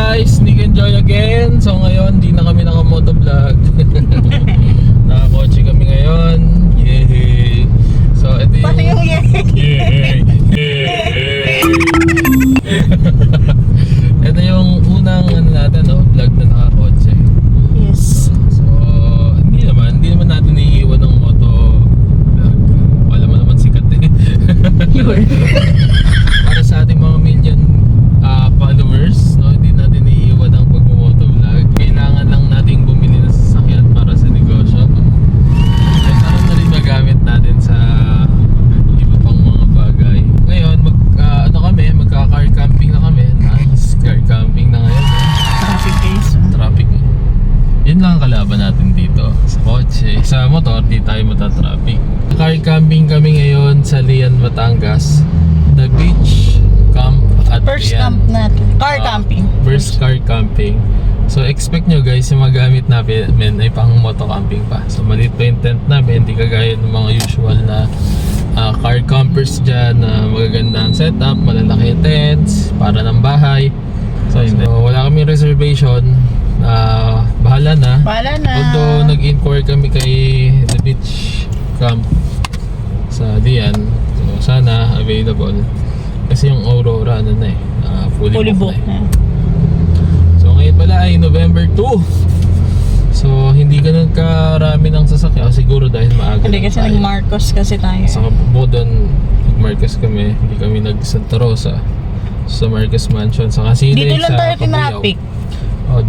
guys, Nick and Joy again. So ngayon, di na kami naka-motovlog. Nakakotse kami ngayon. Yay! So ito yung... Paano yung Yay! Yay! Ito yung unang natin, vlog na nakakotse. Yes. So, hindi naman natin iiwan ng moto vlog. Wala mo naman sikat eh. Para sa ating mga million followers, no, hindi natin iiwan ang pagmo-motovlog. Kailangan lang nating bumili ng sasakyan para sa negosyo. At ano na rin magamit natin sa iba pang mga bagay. Ngayon, magka-car camping na kami. Nice, car camping na ngayon. Traffic case. Traffic. Yun lang ang kalaban natin dito. Sa kotse. Sa motor, di tayo matatraffic. Car camping kami ngayon sa Lian, Batangas. The beach camp at First Lian. camp natin. Car camping. First car camping. So expect nyo guys, yung magamit namin ay pang moto camping pa. So maliit pa yung tent namin, hindi kagaya ng mga usual na car campers dyan na magaganda ang setup, malalaki yung tents, para ng bahay. So wala kaming reservation. Bahala na. Although nag-inquire kami kay The Beach Camp sa Dian, so sana available. Kasi yung Aurora fully booked na. So ngayon pala ay November 2. So hindi ganun karami ng sasakyan siguro dahil maaga. Hindi kasi nag-Marcos kasi tayo. Sa Bodon, nag-Marcos kami. Hindi kami nag-Santa Rosa. Sa Marcos Mansion. Sa Casino. Dito lang tayo tinapik.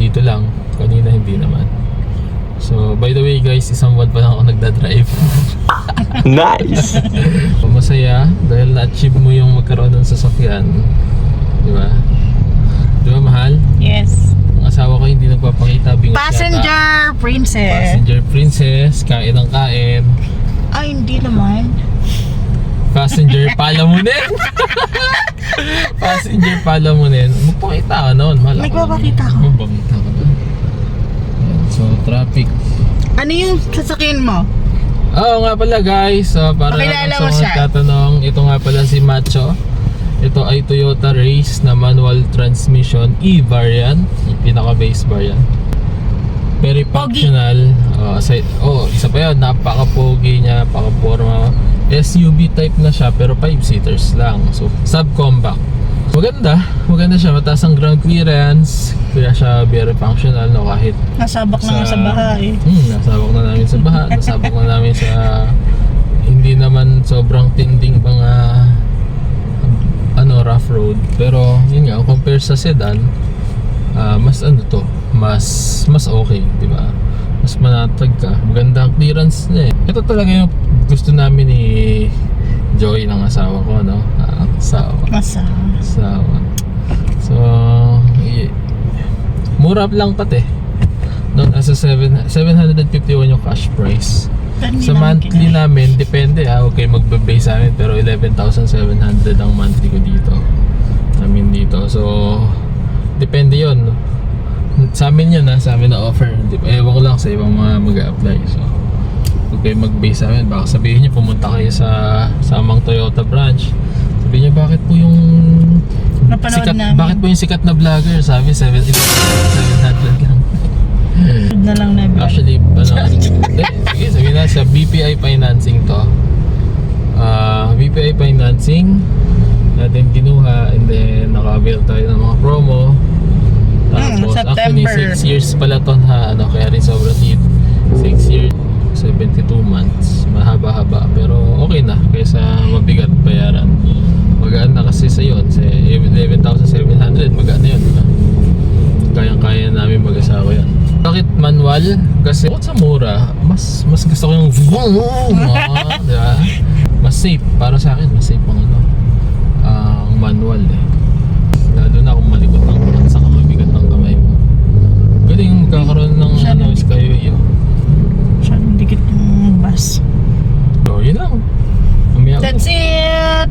Dito lang. Kanina hindi naman. So by the way guys, isang buwan pa lang ako nagdadrive. Nice! Masaya dahil na-achieve mo yung magkaroon ng sasakyan. Di ba? Di ba mahal? Yes. Ang asawa ko hindi nagpapakita. Bingot Passenger yata. princess. Passenger princess. Kain ng kain. Ay, hindi naman. Passenger palamunin. Passenger palamunin. Magpakita ka noon. Nagpapakita ako. Magpapakita ka noon. So traffic. Ano yung sasakyan mo? Oo nga pala guys, para Pakilala mo sa siya. mga tatanong, ito nga pala si Macho. Ito ay Toyota Race na manual transmission E-variant, yung pinaka-base variant. Very functional. Isa pa yun, napaka-pogi niya, napaka-forma. SUV type na siya pero 5-seaters lang. So subcompact. Maganda siya, mataas ang ground clearance. Kaya siya very functional, no, kahit Nasabak na nga sa baha eh. nasabak na namin sa baha. Nasabak na namin sa hindi naman sobrang tinding mga rough road. Pero yun nga, compare sa sedan, mas okay, di ba? Mas manatag ka. Maganda ang clearance niya eh. Ito talaga yung gusto namin ni Joy ng asawa ko, no? Asawa. So, mura lang pati. No, nasa 751 yung cash price. Sa monthly namin, depende huwag kayo magbe-base sa amin, pero 11,700 ang monthly ko dito. So, depende yon. Sa amin yun sa amin na offer. Ewan ko lang sa ibang mga mag-a-apply. So, huwag kayo mag-base sa amin. Baka sabihin nyo, pumunta kayo sa amang Toyota branch. Sabihin nyo, bakit po yung sikat na vlogger? Sabi 700 lang. Na lang na. Actually, sige, sabihin na sa BPI Financing to. BPI Financing natin kinuha, and then naka-avail tayo ng mga promo. Tapos actually 6 years pala to kaya rin sobrang hit. 6 years, 72 months. Mahaba-haba pero okay na kaysa mabigat bayaran. Magaan na kasi sa yun, 11,700 magaan na yun, diba? Kayang-kaya namin mag-asawa yan. Bakit manual? Kasi bukod sa mura, mas gusto ko yung diba? Mas safe, para sa akin mas safe ang manual eh. Lalo na kung malikot ng saka mabigat ng kamay mo. Galing magkakaroon ng skyway yun. Siya dikit yung bus. So yun lang. That's it!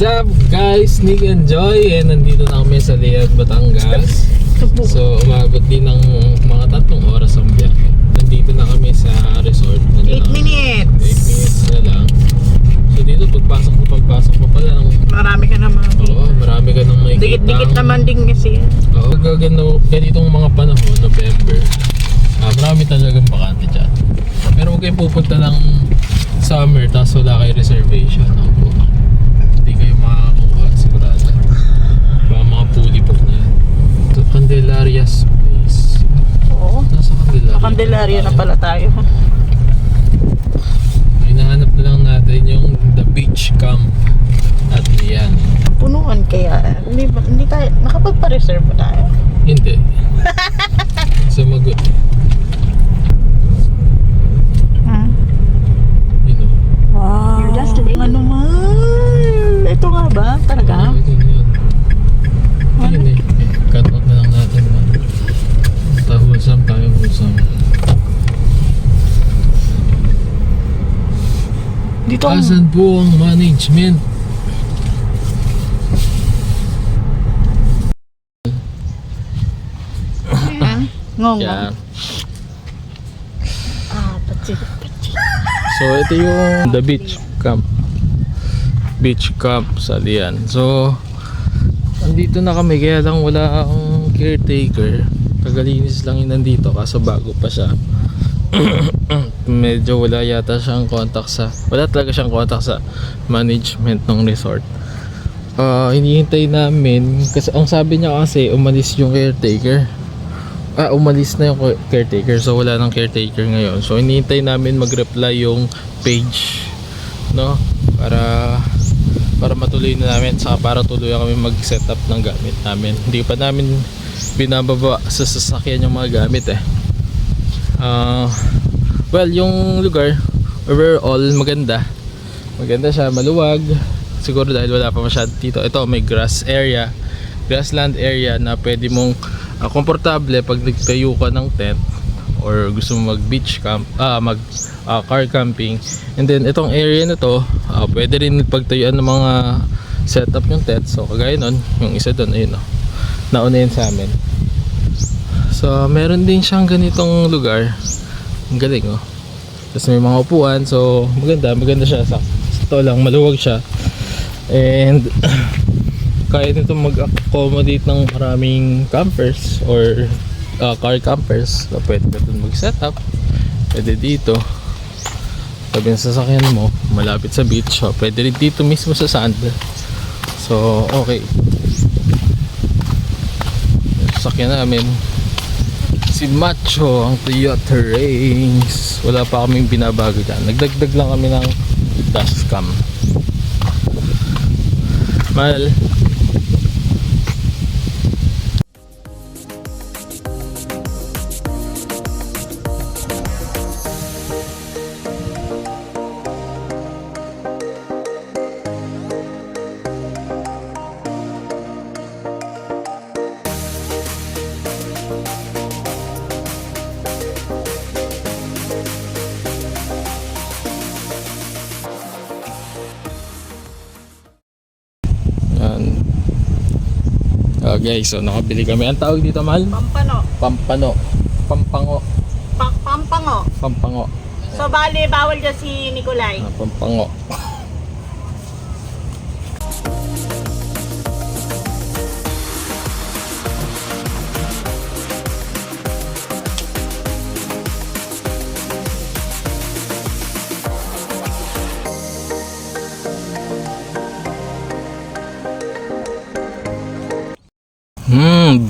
What's up guys? Nick and Joy, and nandito na kami sa Liad, Batangas. So umabot din ng mga 3 oras ang biyahe. Nandito na kami sa resort. 8 minutes. 8 minutes na lang. So dito pagpasok mo pala ng... Marami ka naman. Oo, marami ka nang makikita. Dikit-dikit naman din kasi. Oo, ganitong mga panahon, November, marami talagang bakante dyan. Pero huwag kayong pupunta ng summer tapos wala kayo reservation. Ako, hindi kayo makakakuha sigurado. Mga fully booked na yan. Ito, Candelaria's place. Oo. Nasa Candelaria. Sa Candelaria na pala tayo. Hinahanap na lang natin yung The Beach Camp at yan. Punuan kaya. Hindi tayo, nakapagpa-reserve ba tayo? Hindi. Sumagot. Ha? You know. Wow. Your destination. Ano man? Ito nga ba? Talaga? Ito yun. Ayun eh. Cut out na lang natin. Tahulsam tayo, hulsam. Dito ang... Asan po ang management? Ngong. Yan. Patsi. So ito yung The Beach Camp. Beach Camp sa Lian. So andito na kami, kaya lang wala akong caretaker. Tagalinis lang yun nandito kaso bago pa siya. Medyo wala yata siyang contact sa... Wala talaga siyang contact sa management ng resort. Hinihintay namin kasi ang sabi niya kasi umalis yung caretaker. Umalis na yung caretaker, so wala nang caretaker ngayon. So hinihintay namin mag-reply yung page, no? Para matuloy na namin, saka para tuloy kami mag-set up ng gamit namin. Hindi pa namin binababa sa sasakyan yung mga gamit eh. Well, yung lugar overall maganda. Maganda siya, maluwag. Siguro dahil wala pa masyado dito. Ito may grassland area na pwede mong komportable pag nagtayo ka ng tent or gusto mo mag beach camp, car camping. And then itong area na to, pwede rin pagtayuan ng mga setup yung tent. So kagaya nun, yung isa doon, ayun oh, nauna yun sa amin. So meron din siyang ganitong lugar. Ang galing oh. Tapos may mga upuan, so maganda siya. Sa ito lang, maluwag siya. And kaya nito mag-accommodate ng maraming campers or car campers. So pwede ka dun mag-setup. Pwede dito. Sabi ng sasakyan mo, malapit sa beach. So pwede rin dito mismo sa sand. So okay. Yung sasakyan namin, si Macho, ang Toyota Range. Wala pa kaming binabago dyan. Nagdagdag lang kami ng dashcam. Mahal. Guys, so nakabili kami. Ang tawag dito, mahal? Pampano. Pampango. Pampango. Pampango. So bali, bawal dyan si Nicolay. Pampango.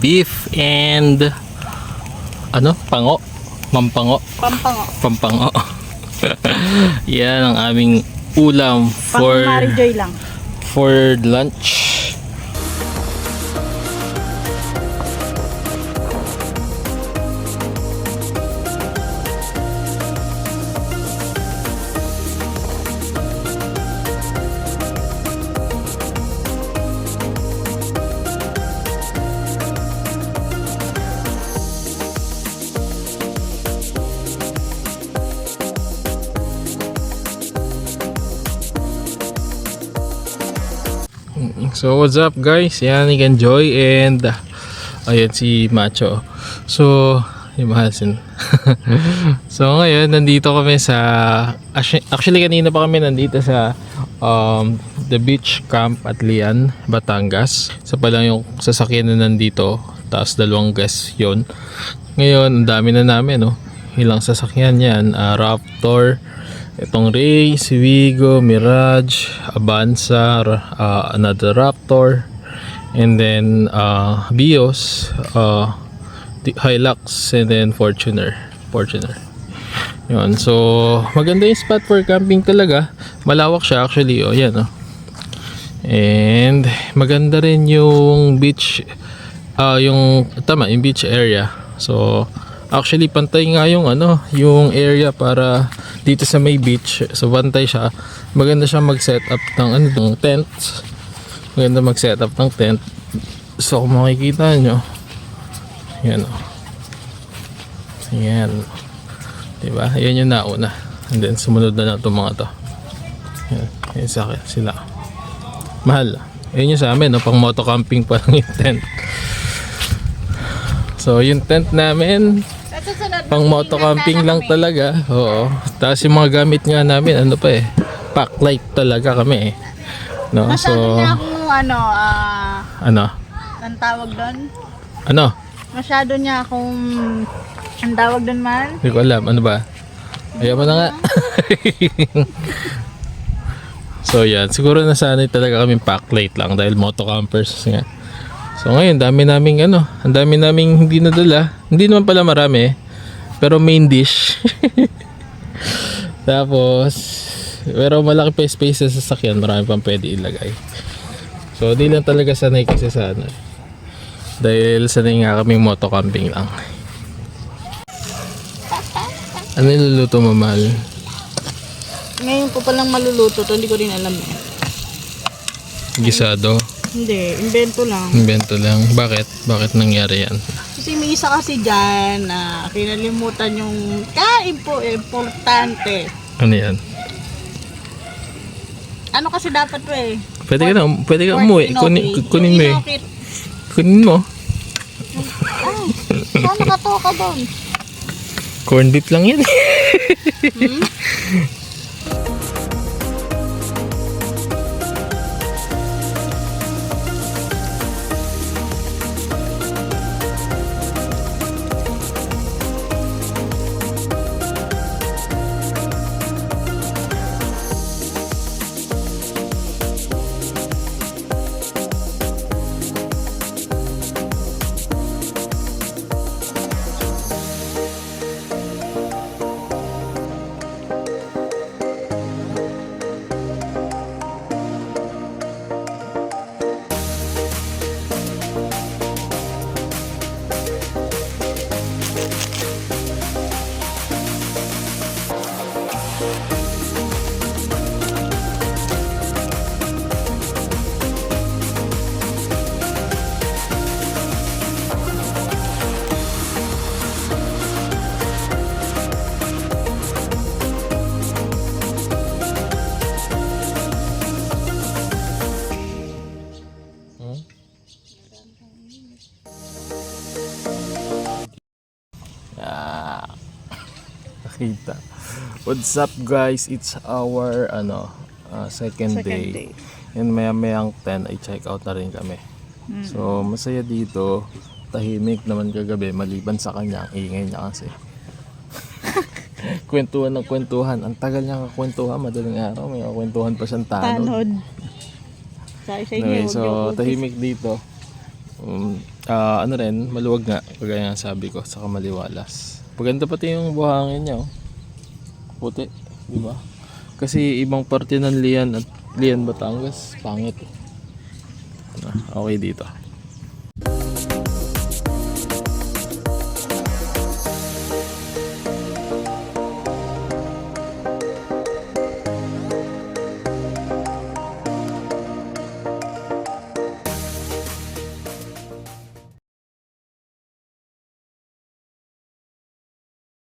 Beef and pango? Pampango. Yan ang aming ulam for Joy lang. for lunch. So what's up guys? Yan, Joy and ayan si Macho. So yung Mahasin. So ngayon nandito kami sa actually kanina pa kami nandito sa the beach camp at Lian, Batangas. Isa pa lang yung sasakyan na nandito, tapos 2 guests yun. Ngayon ang dami na namin, no? Ilang sasakyan yan, Raptor, itong Ray, Civigo, Mirage, Avanza, another Raptor, and then Vios, Hilux, and then Fortuner. Yun, so maganda yung spot for camping talaga. Malawak siya actually, oh yan, oh. And maganda rin yung beach, yung beach area. So actually pantay nga yung yung area para dito sa may beach. So pantay siya. Maganda siya mag-set up ng ng tent. Maganda mag-set up ng tent. So kung makikita nyo, yan o. Yan. Diba? Yan yung nauna. And then sumunod na lang itong mga to. Yan. Yan sa akin. Sila. Mahal. Yan yung sa amin. No? Pang moto camping pa lang yung tent. So yung tent namin pang moto camping lang talaga. Oo. Tapos yung mga gamit nga namin, pack light talaga kami eh. No? Masyado So, niya akong ang tawag doon? Masyado niya akong ang tawag doon man? Hindi ko alam. Ano ba? Ayaw mo na nga. So yan. Siguro nasanay talaga kami pack light lang dahil moto campers nga. So ngayon, ang dami naming hindi nadala. Hindi naman pala marami. Pero main dish. Tapos, pero malaki pa yung space sa sasakyan. Marami pang pwede ilagay. So, di lang talaga sanay kasi sa dahil sanay nga kaming moto camping lang. Ano niluluto mo, mahal? Ngayon ko palang maluluto to, hindi ko rin alam eh. Gisado? Hindi, invento lang. Invento lang. Bakit? Bakit nangyari yan? Kasi may isa kasi dyan na kinalimutan yung kain po, importante. Ano yan? Ano kasi dapat to eh? Pwede ka umuwi. Kunin mo eh. Inokit. Kunin mo. Ay, saan nakatawa ka doon? Corn beef lang yan. Nakita. What's up guys? It's our second day. And maya-mayang 10 ay check out na rin kami. So masaya dito. Tahimik naman kagabi maliban sa kanya. Ang ingay niya kasi. Kwentuhan ng kwentuhan. Ang tagal niya kakwentuhan. Madaling araw may kakwentuhan pa siyang tanod. Tanod. Sa inyo, Okay, so tahimik dito. Maluwag nga. Kagaya nga sabi ko. Saka maliwalas. Paganda pati yung buhangin niya. Oh. Puti. Diba? Kasi ibang parte ng Lian at Lian, Batangas. Pangit. Okay dito.